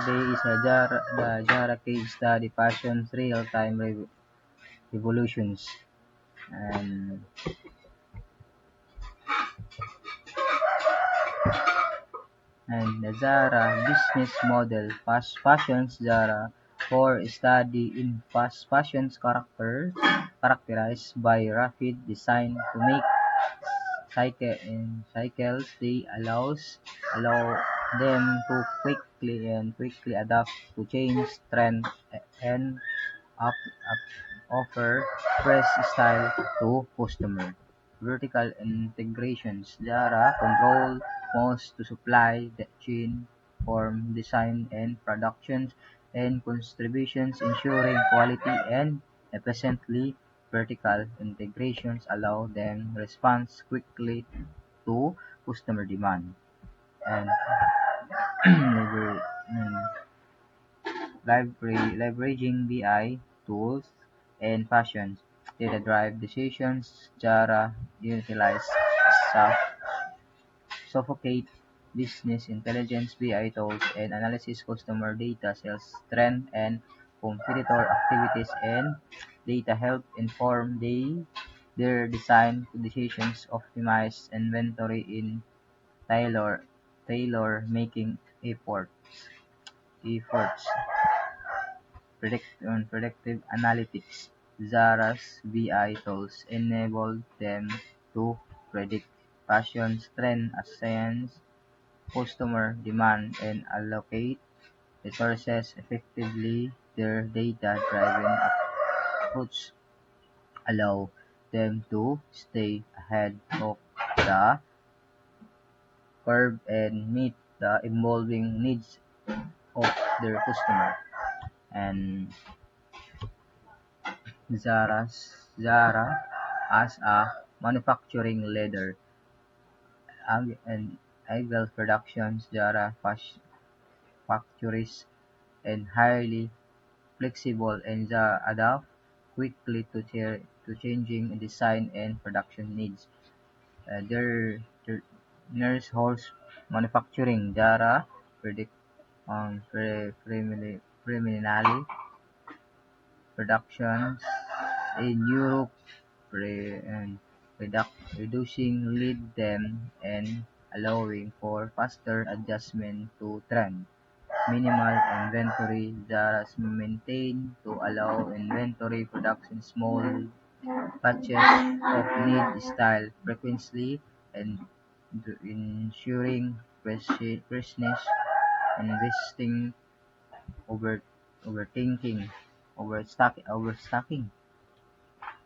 today is the Jara case study Passion's real-time revolutions. And the Zara business model. Fast Fashion's Zara for study in fast fashion's characterized by rapid design to make cycles. They allow them to quickly adapt to change trend and up offer fresh style to customer. Vertical integrations. Zara control most to supply the chain from design and production and contributions ensuring quality and efficiently. Vertical integrations allow them response quickly to customer demand and lever- and leveraging BI tools and fashions data-driven decisions. Jara utilizes Suffocate business intelligence (BI) tools and analysis customer data, sales trend, and competitor activities and data help inform their design decisions, optimize inventory in tailor-making efforts, predictive analytics. Zara's BI tools enable them to predict fashion trends, assign customer demand, and allocate resources effectively. Their data-driven approach allow them to stay ahead of the curve and meet the evolving needs of their customer. And Zara as a manufacturing leader and Eagle Productions, Zara factories and highly flexible and adapt quickly to changing design and production needs. Their nurse horse manufacturing, Zara predict preliminary productions in Europe and reducing lead time and allowing for faster adjustment to trend. Minimal inventory Zara's maintained to allow inventory production small batches of need style frequently and ensuring freshness, investing over overthinking overstocking.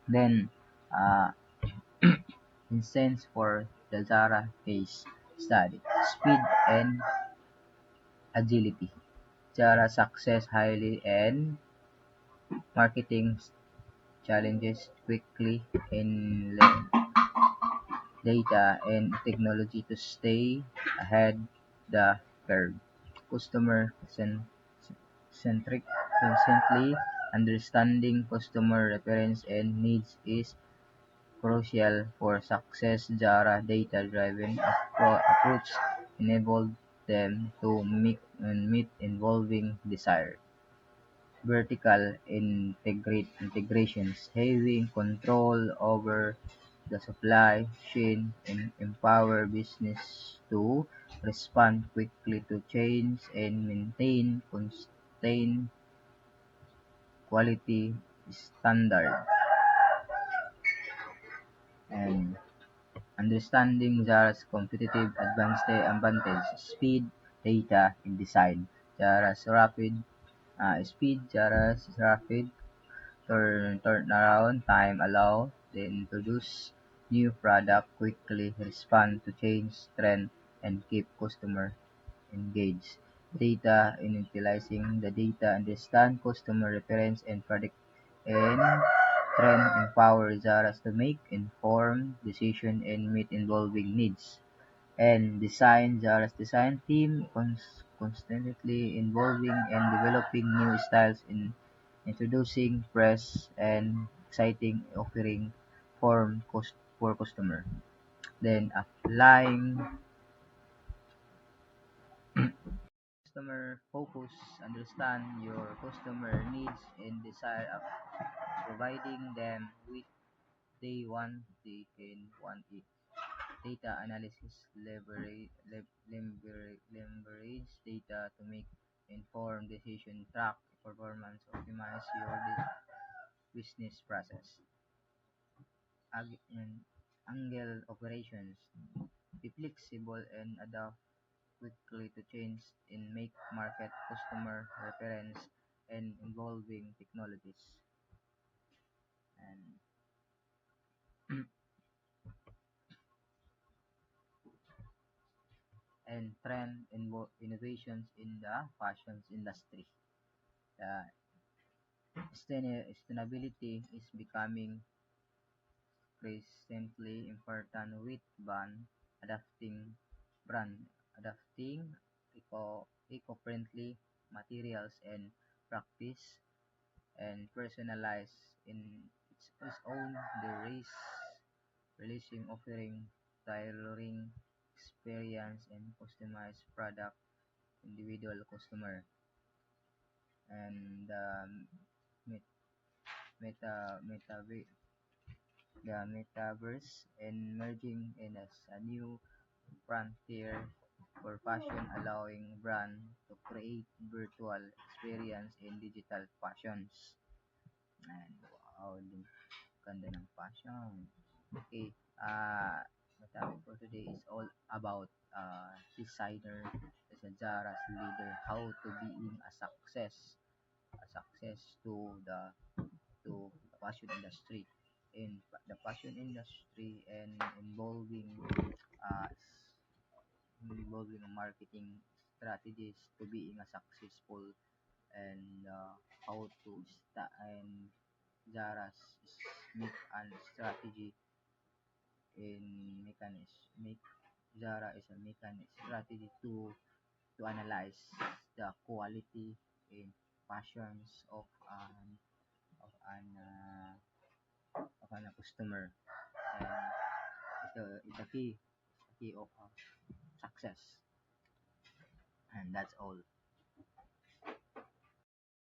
Then uh, instance for the Zara case study. Speed and agility. Zara success highly and marketing challenges quickly in data and technology to stay ahead the curve. Customer centric constantly understanding customer preference and needs is crucial for success. Jara data-driven approach enabled them to meet evolving desire. Vertical integrations, having control over the supply chain and empower business to respond quickly to change and maintain constant quality standard. And understanding Zara's competitive advantage, speed, data, and design. Zara's rapid Zara's rapid turnaround time allow they introduce new product quickly, respond to change trend, and keep customer engaged. Data in utilizing the data, understand customer preference and predict and trend empower Zara to make informed decisions and meet evolving needs. And design Zara's design team constantly involving and developing new styles in introducing fresh and exciting offering for customer. Then applying customer focus, understand your customer needs and desire of providing them with they want, they can want it. Data analysis leverage data to make informed decision, track performance, optimize your business process. And Angle operations. Be flexible and adapt quickly to change in make market customer reference and involving technologies and trend innovations in the fashion industry. The sustainability is becoming increasingly important with brand adapting eco-friendly materials and practice and personalize in its own the releasing offering tailoring experience and customized product individual customer and met, meta the metaverse emerging in as a new frontier for fashion, allowing brands to create virtual experience in digital fashions. And wow, ganda ng fashion. Okay, the topic for today is all about designer as a Zara's leader, how to being a success to the fashion industry. In the fashion industry and uh, involving marketing strategies to being a successful and how to start and Zara's make and strategy in make Zara is a mechanic strategy to analyze the quality in fashions of an customer and it's a key of success and that's all.